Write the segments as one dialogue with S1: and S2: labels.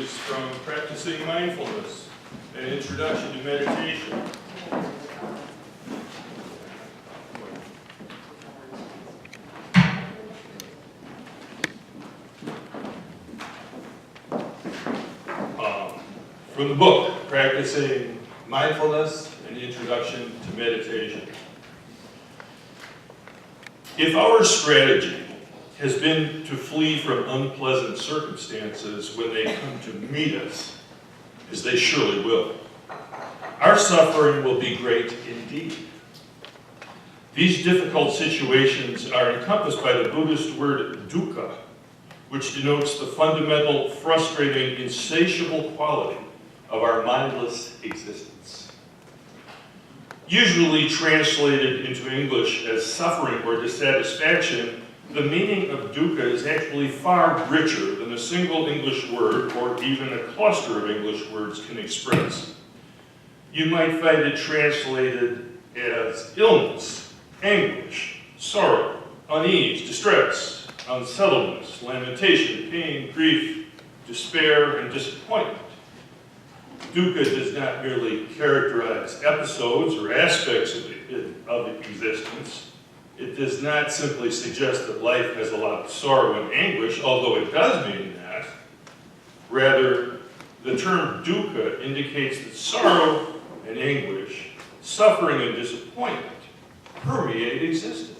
S1: is from Practicing Mindfulness, an Introduction to Meditation. From the book, Practicing Mindfulness, an Introduction to Meditation. If our strategy has been to flee from unpleasant circumstances when they come to meet us, as they surely will, our suffering will be great indeed. These difficult situations are encompassed by the Buddhist word dukkha, which denotes the fundamental, frustrating, insatiable quality of our mindless existence. Usually translated into English as suffering or dissatisfaction, the meaning of dukkha is actually far richer than a single English word or even a cluster of English words can express. You might find it translated as illness, anguish, sorrow, unease, distress, unsettledness, lamentation, pain, grief, despair, and disappointment. Dukkha does not merely characterize episodes or aspects of existence. It does not simply suggest that life has a lot of sorrow and anguish, although it does mean that. Rather, the term dukkha indicates that sorrow and anguish, suffering and disappointment permeate existence.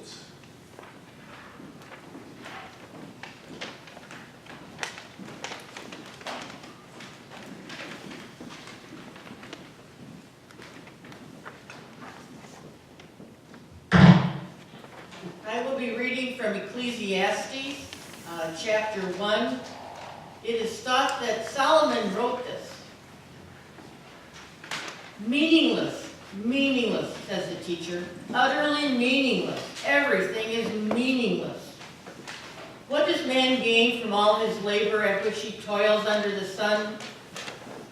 S2: I will be reading from Ecclesiastes, chapter 1. It is thought that Solomon wrote this. Meaningless, meaningless, says the teacher. Utterly meaningless. Everything is meaningless. What does man gain from all his labor at which he toils under the sun?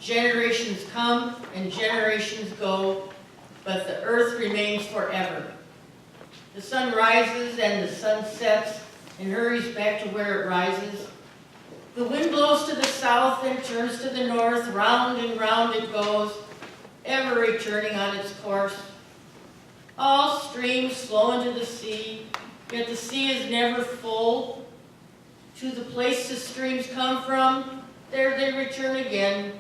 S2: Generations come and generations go, but the earth remains forever. The sun rises and the sun sets and hurries back to where it rises. The wind blows to the south and turns to the north, round and round it goes, ever returning on its course. All streams flow into the sea, yet the sea is never full. To the place the streams come from, there they return again.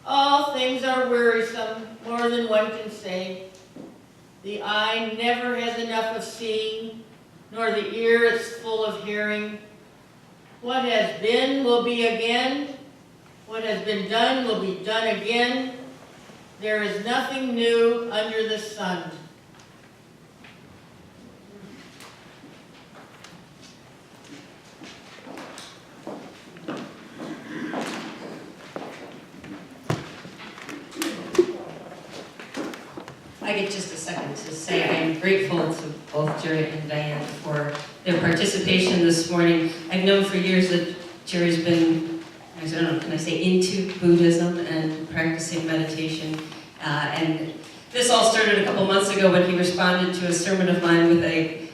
S2: All things are wearisome, more than one can say. The eye never has enough of seeing, nor the ear is full of hearing. What has been will be again. What has been done will be done again. There is nothing new under the sun.
S3: I get just a second to say I'm grateful to both Jerry and Diane for their participation this morning. I've known for years that Jerry's been, I don't know, can I say, into Buddhism and practicing meditation. And this all started a couple months ago when he responded to a sermon of mine with a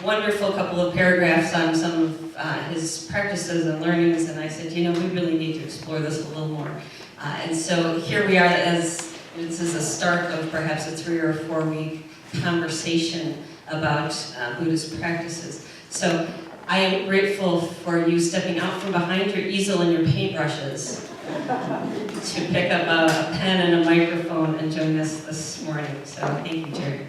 S3: wonderful couple of paragraphs on some of his practices and learnings. And I said, you know, we really need to explore this a little more. And so here we are as this is a start of perhaps a 3 or 4 week conversation about Buddhist practices. So I am grateful for you stepping out from behind your easel and your paintbrushes to pick up a pen and a microphone and join us this morning. So thank you, Jerry.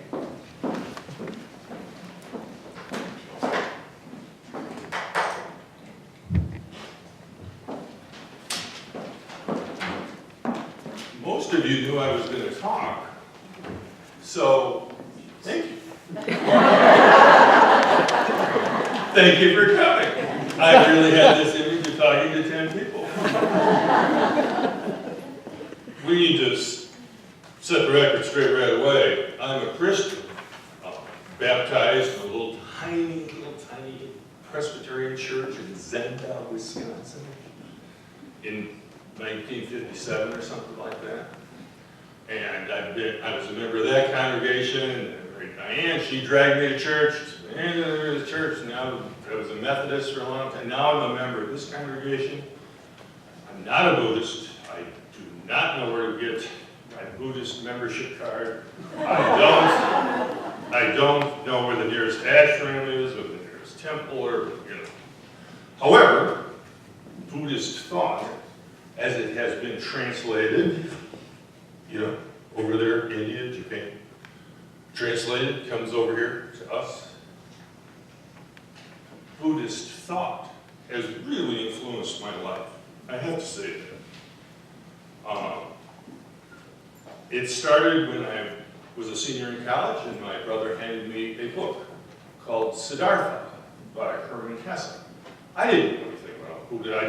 S1: Most of you knew I was going to talk, so thank you. Thank you for coming. I really had this image of talking to 10 people. We need to set the record straight right away. I'm a Christian, baptized in a little tiny Presbyterian church in Zendale, Wisconsin, in 1957 or something like that. And I was a member of that congregation, and Diane, she dragged me to church, and church, and I was a Methodist for a long time. Now I'm a member of this congregation. I'm not a Buddhist. I do not know where to get my Buddhist membership card. I don't know where the nearest ashram is, or the nearest temple, or, you know. However, Buddhist thought, as it has been translated, you know, over there, India, Japan, translated, comes over here to us. Buddhist thought has really influenced my life. I have to say that. It started when I was a senior in college, and my brother handed me a book called Siddhartha by Hermann Hesse. I didn't know anything about Buddha. I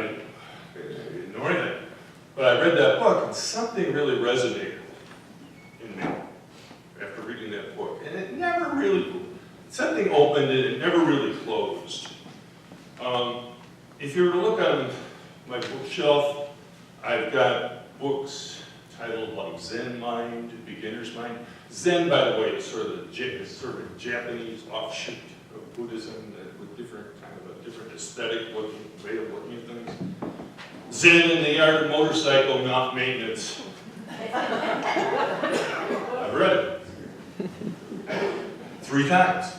S1: didn't know anything. But I read that book, and something really resonated in me after reading that book. And it never really, something opened and it never really closed. If you were to look on my bookshelf, I've got books titled like Zen Mind, Beginner's Mind. Zen, by the way, is sort of a Japanese offshoot of Buddhism with different kind of a different aesthetic way of looking at things. Zen in the Art of Motorcycle Maintenance. I've read it 3 times.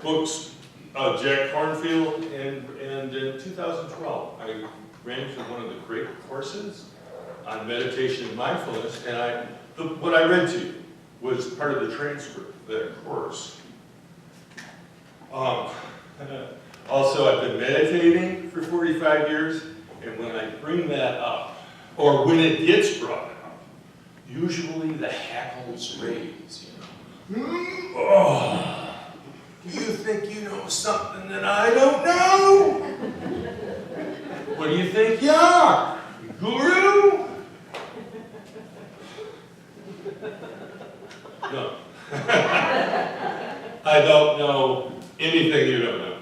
S1: Books, Jack Kornfield, and in 2012, I ran through one of the great courses on meditation and mindfulness, and what I read to you was part of the transcript of that course. Also, I've been meditating for 45 years, and when I bring that up, or when it gets brought up, usually the hackles raise, you know. Oh, do you think you know something that I don't know? What do you think you are? Guru? No. I don't know anything you don't know.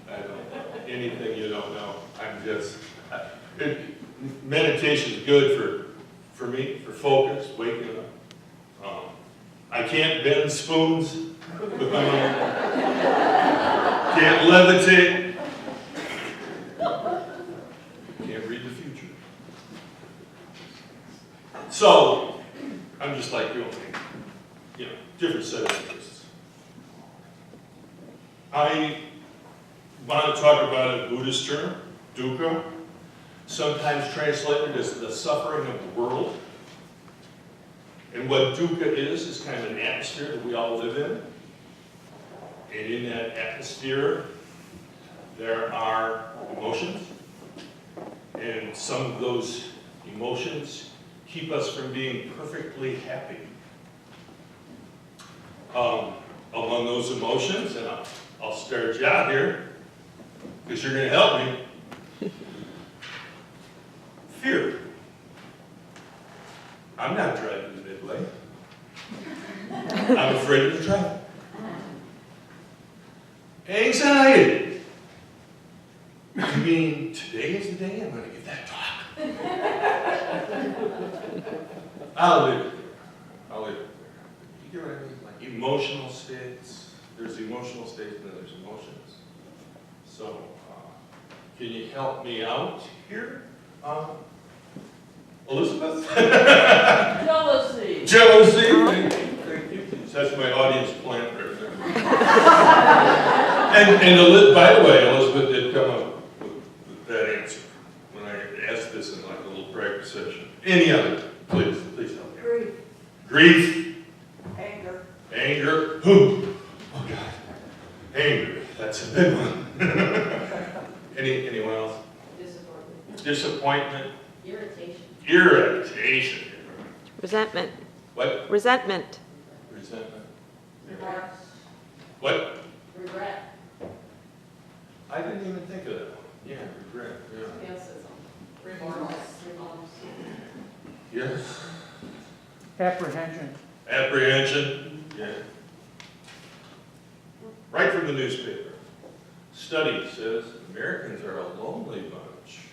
S1: I don't know anything you don't know. I'm just, meditation is good for me, for focus, waking up. I can't bend spoons with my mind. Can't levitate. Can't read the future. So, I'm just like you, you know, different set of interests. I want to talk about a Buddhist term, dukkha, sometimes translated as the suffering of the world. And what dukkha is kind of an atmosphere that we all live in. And in that atmosphere, there are emotions. And some of those emotions keep us from being perfectly happy. Among those emotions, and I'll start you out here, because you're going to help me. Fear. I'm not driving the Midway. I'm afraid of the traffic. Anxiety. You mean today is the day I'm going to give that talk? I'll leave it there. I'll leave it there. You get what I mean? Like emotional states. There's emotional states and then there's emotions. So, can you help me out here? Elizabeth?
S4: Jealousy.
S1: Jealousy. Thank you. That's my audience plant right there. and by the way, Elizabeth did come up with that answer when I asked this in like a little practice session. Any other? Please help me.
S4: Grief.
S1: Grief.
S4: Anger.
S1: Anger. Oh God. Anger. That's a big one. Anyone else?
S4: Disappointment.
S1: Disappointment.
S3: Irritation.
S1: Irritation.
S5: Resentment.
S1: What?
S5: Resentment.
S1: Resentment.
S4: Remorse.
S1: What?
S4: Regret.
S1: I didn't even think of that one. Yeah, regret. Yeah.
S4: Remorse.
S1: Yes.
S6: Apprehension.
S1: Apprehension. Yeah. Right from the newspaper. Study says Americans are a lonely bunch.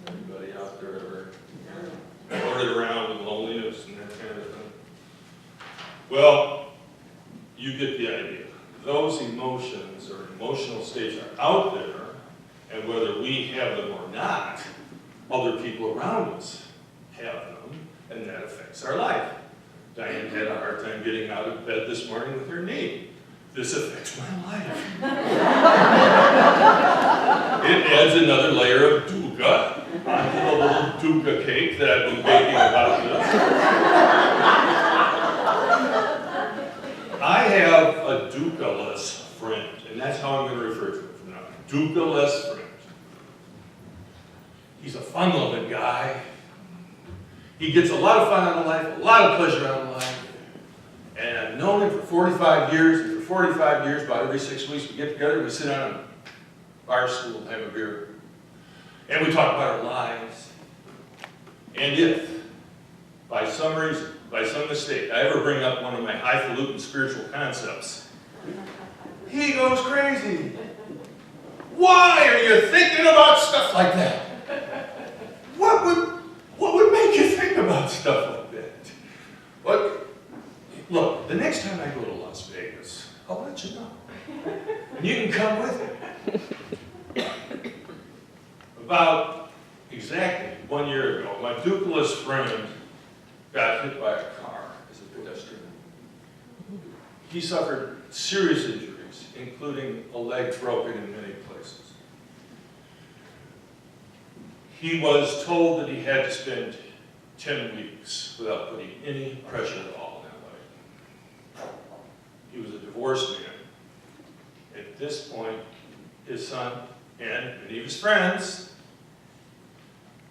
S1: Anybody out there ever floated around with loneliness and that kind of thing? Well, you get the idea. Those emotions or emotional states are out there, and whether we have them or not, other people around us have them, and that affects our life. Diane had a hard time getting out of bed this morning with her knee. This affects my life. It adds another layer of dukkha onto the little dukkha cake that I've been baking about this. I have a dukkha-less friend, and that's how I'm going to refer to him from now on. Dukkha-less friend. He's a fun-loving guy. He gets a lot of fun out of life, a lot of pleasure out of life. And I've known him for 45 years, and for 45 years, about every 6 weeks, we get together, we sit down at a bar stool and have a beer. And we talk about our lives. And if, by some reason, by some mistake, I ever bring up one of my highfalutin spiritual concepts, he goes crazy. Why are you thinking about stuff like that? What would make you think about stuff like that? Look, the next time I go to Las Vegas, I'll let you know. And you can come with me. About exactly 1 year ago, my dukkha-less friend got hit by a car as a pedestrian. He suffered serious injuries, including a leg broken in many places. He was told that he had to spend 10 weeks without putting any pressure at all in that leg. He was a divorced man. At this point, his son and many of his friends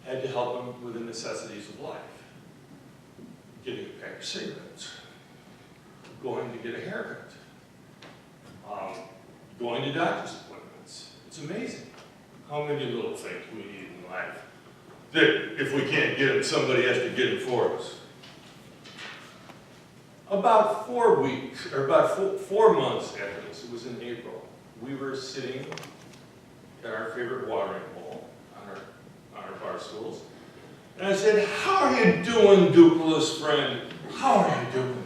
S1: had to help him with the necessities of life. Getting a pack of cigarettes, going to get a haircut, going to doctor's appointments. It's amazing how many little things we need in life that if we can't get them, somebody has to get them for us. About 4 weeks, or about 4 months after this, it was in April, we were sitting at our favorite watering hole on our bar stools. And I said, "How are you doing, dukkha-less friend? How are you doing?"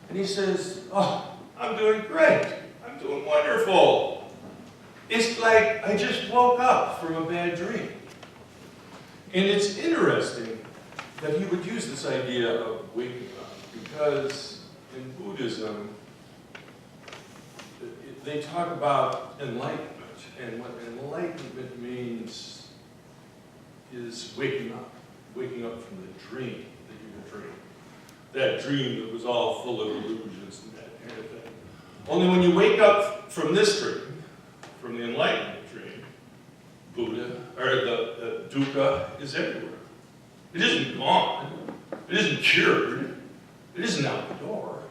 S1: And he says, "Oh, I'm doing great. I'm doing wonderful. It's like I just woke up from a bad dream." And it's interesting that he would use this idea of waking up, because in Buddhism, they talk about enlightenment. And what enlightenment means is waking up from the dream that you were dreaming. That dream that was all full of illusions and that kind of thing. Only when you wake up from this dream, from the enlightenment dream, Buddha, or the dukkha is everywhere. It isn't gone. It isn't cured. It isn't out the door.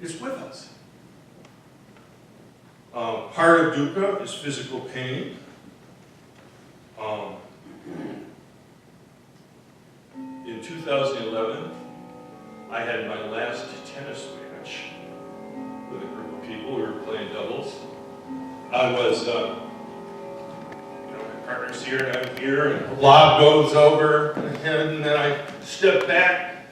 S1: It's with us. Part of dukkha is physical pain. In 2011, I had my last tennis match with a group of people. We were playing doubles. I was, my partner's here and I'm here, and the lob goes over, and then I step back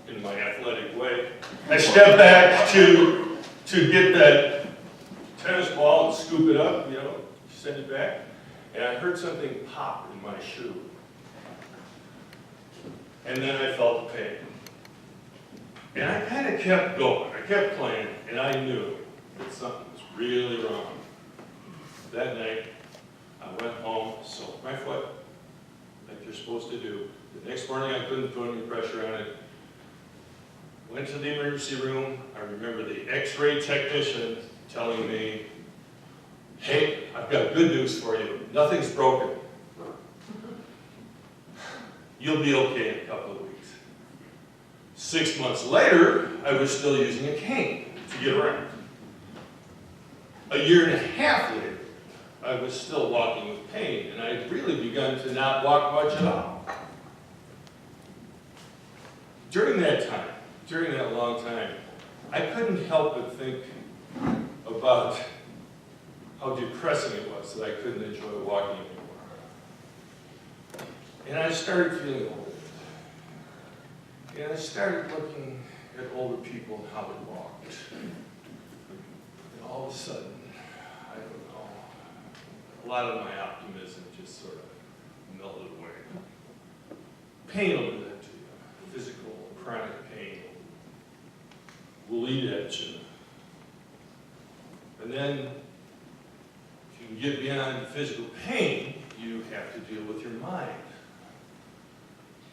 S1: in my athletic way. I step back to get that tennis ball and scoop it up, send it back, and I heard something pop in my shoe. And then I felt the pain. And I kind of kept going. I kept playing, and I knew that something was really wrong. That night, I went home, soaked my foot, like you're supposed to do. The next morning, I couldn't put any pressure on it. Went to the emergency room. I remember the x-ray technician telling me, "Hey, I've got good news for you. Nothing's broken. You'll be okay in a couple of weeks." 6 months later, I was still using a cane to get around. A year and a half later, I was still walking with pain, and I had really begun to not walk much at all. During that long time, I couldn't help but think about how depressing it was that I couldn't enjoy walking anymore. And I started feeling old. And I started looking at older people and how they walked. And all of a sudden, I don't know, lot of my optimism just sort of melted away. Pain will do that to you. Physical, chronic pain will eat at you. And then, if you can get beyond physical pain, you have to deal with your mind.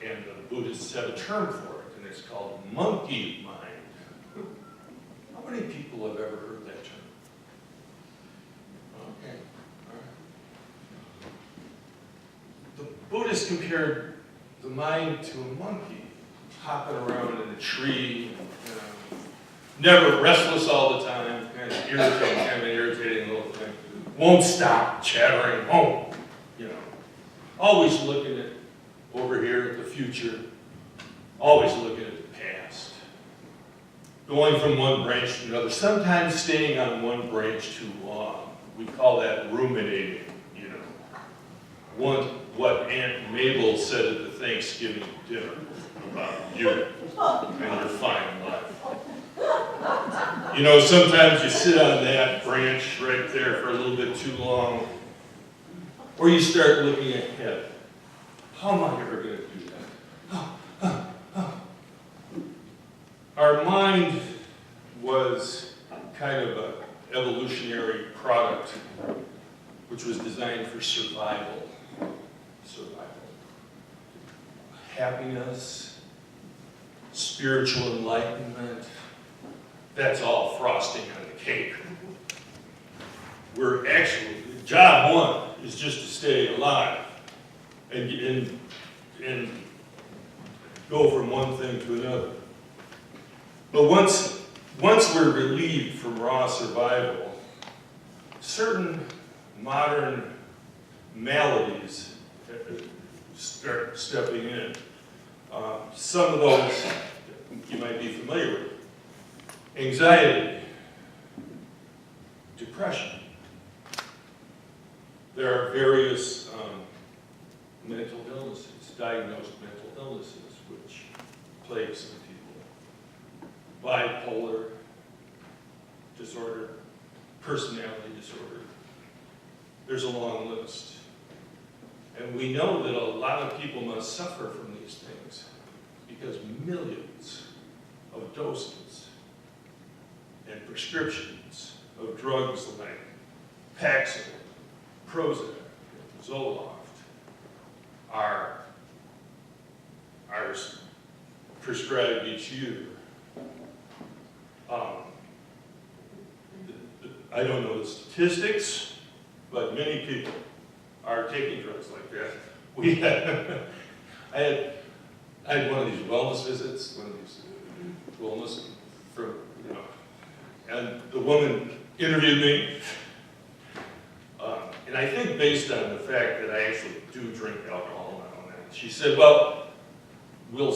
S1: And the Buddhists have a term for it, and it's called monkey mind. How many people have ever heard that term? Okay, all right. The Buddhists compared the mind to a monkey, hopping around in a tree, never restless all the time, kind of irritating little thing. Won't stop chattering, always looking at over here at the future, always looking at the past. Going from one branch to another, sometimes staying on one branch too long. We call that ruminating, What Aunt Mabel said at the Thanksgiving dinner about you and your fine life. Sometimes you sit on that branch right there for a little bit too long, or you start looking ahead. How am I ever going to do that? Our mind was kind of an evolutionary product which was designed for survival. Happiness, spiritual enlightenment, that's all frosting on the cake. We're actually, job one is just to stay alive and go from one thing to another. But once we're relieved from raw survival, certain modern maladies start stepping in. Some of those you might be familiar with. Anxiety, depression. There are various mental illnesses, diagnosed mental illnesses, which plague some people. Bipolar disorder, personality disorder. There's a long list. And we know that a lot of people must suffer from these things because millions of doses and prescriptions of drugs like Paxil, Prozac, Zoloft are prescribed each year. I don't know the statistics, but many people are taking drugs like that. I had one of these wellness visits, one of these wellness and the woman interviewed me, and I think based on the fact that I actually do drink alcohol now and then, she said, well, we'll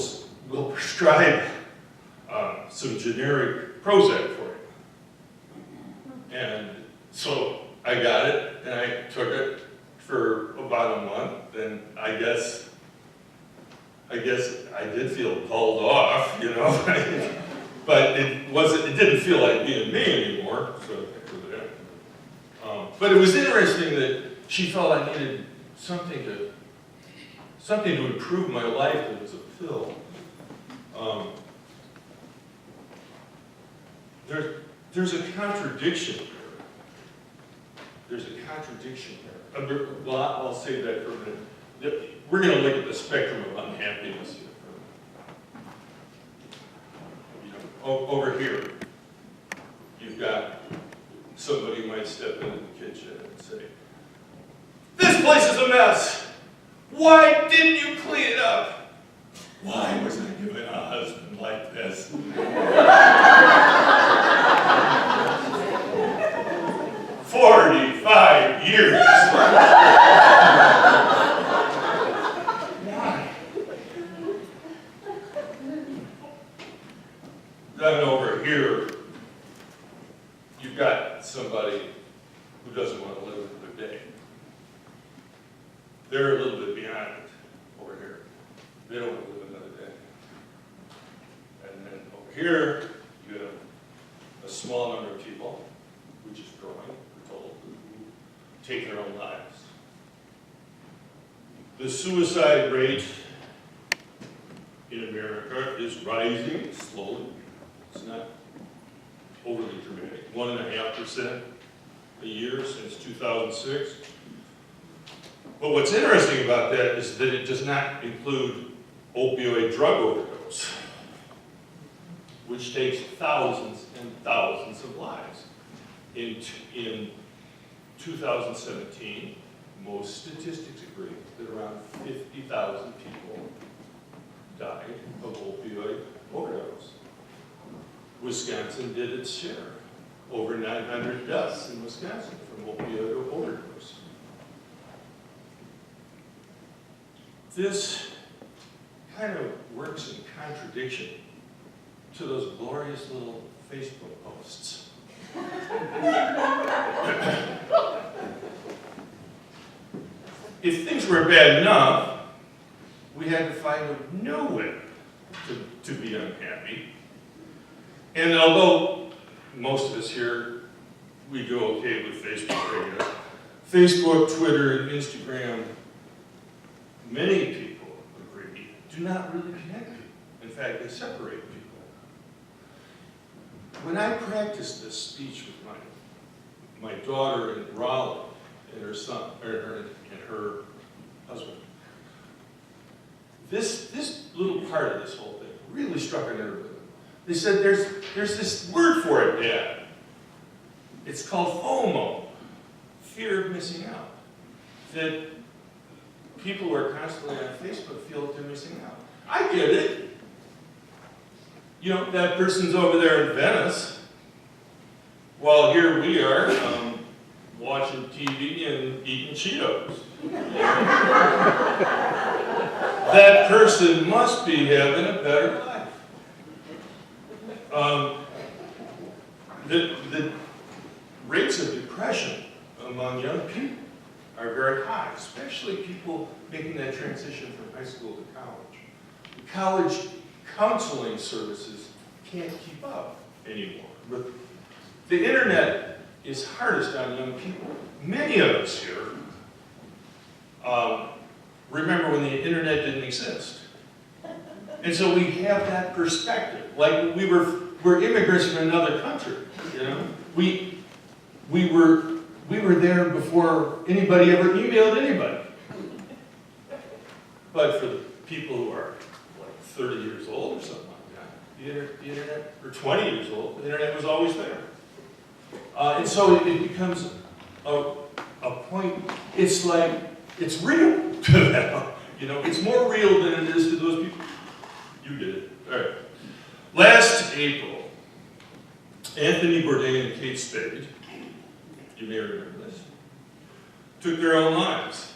S1: prescribe some generic Prozac for you. And so I got it, and I took it for about a month, and I guess I did feel pulled off, but it didn't feel like being me anymore. So but it was interesting that she felt I needed something to improve my life that was a pill. There's a contradiction here. There's a contradiction here. Well, I'll save that for a minute. We're going to look at the spectrum of unhappiness here. Over here, you've got somebody might step into the kitchen and say, "This place is a mess. Why didn't you clean it up? Why was I given a husband like this?" 45 years. Then over here, you've got somebody who doesn't want to live another day. They're a little bit beyond it over here. They don't want to live another day. And then over here, you have a small number of people, which is growing, we're told, who take their own lives. The suicide rate in America is rising slowly. It's not overly dramatic. 1.5% a year since 2006. But what's interesting about that is that it does not include opioid drug overdose, which takes thousands and thousands of lives. In 2017, most statistics agree that around 50,000 people died of opioid overdose. Wisconsin did its share. Over 900 deaths in Wisconsin from opioid overdose. This kind of works in contradiction to those glorious little Facebook posts. If things were bad enough, we had to find a new way to be unhappy. And although most of us here, we do okay with Facebook, Facebook, Twitter, and Instagram, many people agree, do not really connect people. In fact, they separate people. When I practiced this speech with my daughter in Raleigh and her son, and her husband, this little part of this whole thing really struck a nerve with them. They said, there's this word for it, Dad. It's called FOMO, fear of missing out. That people who are constantly on Facebook feel that they're missing out. I get it. You know, that person's over there in Venice, while here we are watching TV and eating Cheetos. That person must be having a better life. The rates of depression among young people are very high, especially people making that transition from high school to college. The college counseling services can't keep up anymore. But the internet is hardest on young people. Many of us here remember when the internet didn't exist. And so we have that perspective. Like we're immigrants from another country, you know? We were there before anybody ever emailed anybody. But for the people who are like 30 years old or something like that, the internet, or 20 years old, the internet was always there. And so it becomes a point, it's like, it's real to them. You know, it's more real than it is to those people. You did it. All right. Last April, Anthony Bourdain and Kate Spade, you may remember this, took their own lives.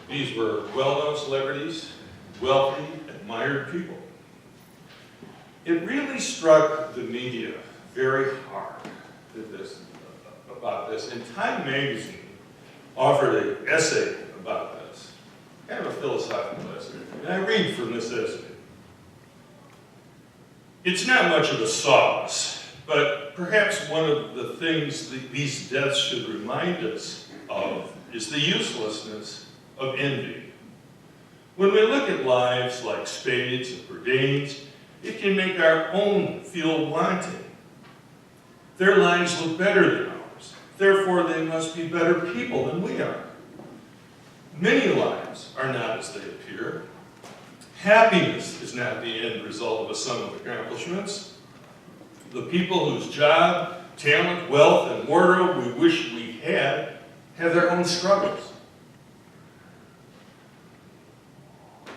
S1: These were well-known celebrities, wealthy, admired people. It really struck the media very hard about this, and Time magazine offered an essay about this, kind of a philosophical essay, and I read from this essay. It's not much of a solace, but perhaps one of the things these deaths should remind us of is the uselessness of envy. When we look at lives like Spade's and Bourdain's, it can make our own feel wanting. Their lives look better than ours. Therefore, they must be better people than we are. Many lives are not as they appear. Happiness is not the end result of a sum of accomplishments. The people whose job, talent, wealth, and wardrobe we wish we had have their own struggles.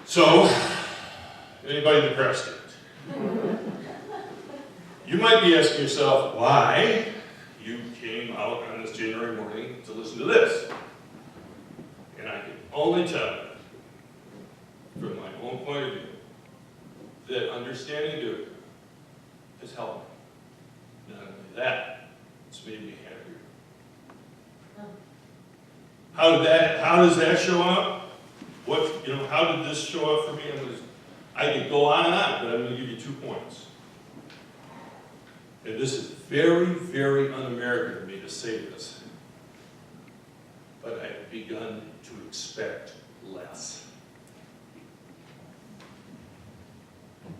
S1: So, anybody depressed yet? You might be asking yourself why you came out on this January morning to listen to this. And I can only tell you, from my own point of view, that understanding Dukkha has helped me. Not only that, it's made me happier. How does that show up? How did this show up for me? I could go on and on, but I'm going to give you 2 points. And this is very, very un-American of me to say this, but I've begun to expect less.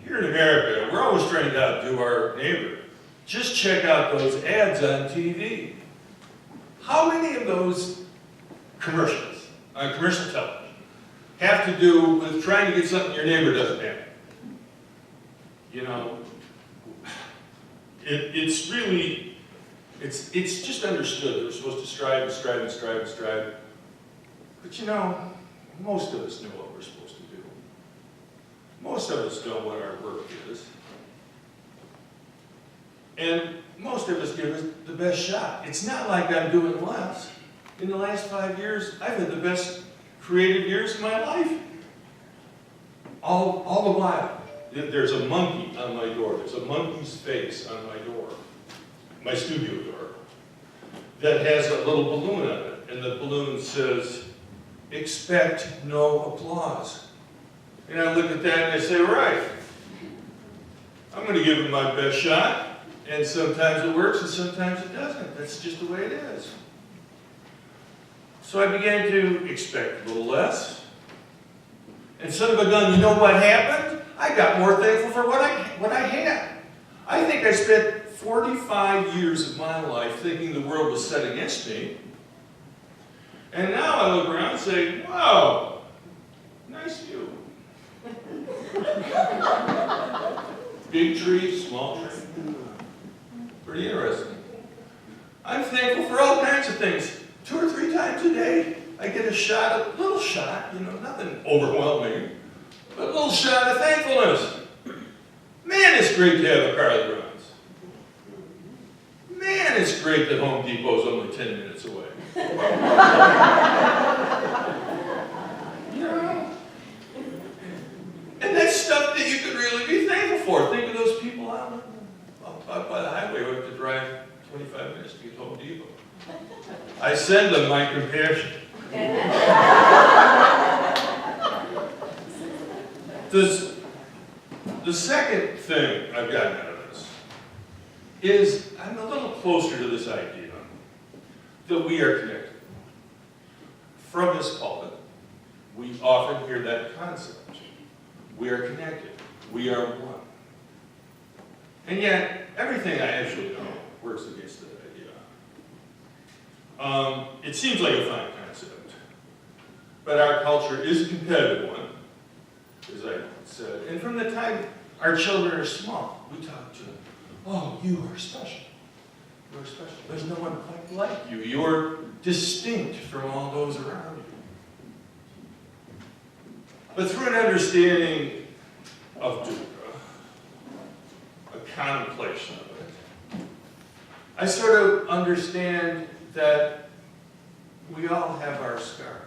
S1: Here in America, we're always trying to outdo our neighbor. Just check out those ads on TV. How many of those commercials on commercial television have to do with trying to get something your neighbor doesn't have? You know, it's really, it's just understood that we're supposed to strive and strive and strive and strive. But you know, most of us know what we're supposed to do. Most of us know what our work is. And most of us give it the best shot. It's not like I'm doing less. In the last 5 years, I've had the best creative years of my life. All the while. There's a monkey on my door. There's a monkey's face on my door, my studio door, that has a little balloon on it. And the balloon says, "Expect no applause." And I look at that and I say, right, I'm going to give it my best shot. And sometimes it works and sometimes it doesn't. That's just the way it is. So I began to expect a little less. And son of a gun, you know what happened? I got more thankful for what I had. I think I spent 45 years of my life thinking the world was set against me. And now I look around and say, wow, nice view. Big tree, small tree. Pretty interesting. I'm thankful for all kinds of things. 2 or 3 times a day, I get a little shot, you know, nothing overwhelming, but a little shot of thankfulness. Man, it's great to have a car that runs. Man, it's great that Home Depot's only 10 minutes away. You know? And that's stuff that you could really be thankful for. Think of those people out by the highway who have to drive 25 minutes to get to Home Depot. I send them my compassion. The second thing I've gotten out of this is I'm a little closer to this idea that we are connected. From this pulpit, we often hear that concept. We are connected. We are one. And yet, everything I actually know works against that idea. It seems like a fine concept, but our culture is a competitive one, as I said. And from the time our children are small, we talk to them, oh, you are special. You are special. There's no one quite like you. You're distinct from all those around you. But through an understanding of dukkha, a contemplation of it, I sort of understand that we all have our scars.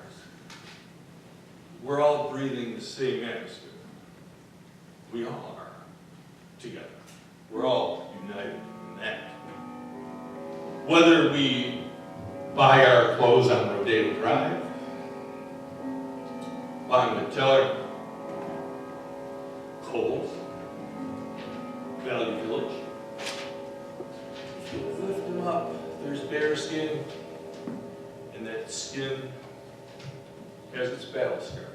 S1: We're all breathing the same atmosphere. We all are together. We're all united in that. Whether we buy our clothes on Rodeo Drive, buy them at Teller, Kohl's, Valley Village. If you lift them up, there's bare skin, and that skin has its battle scars.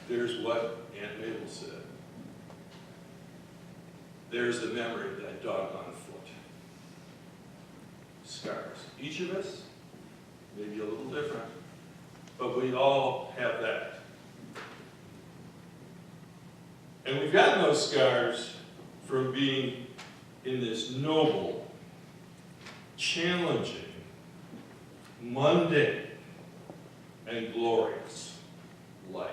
S1: There's what Aunt Mabel said. There's the memory of that dog on foot. Scars. Each of us, maybe a little different, but we all have that. And we've gotten those scars from being in this noble, challenging, mundane, and glorious life.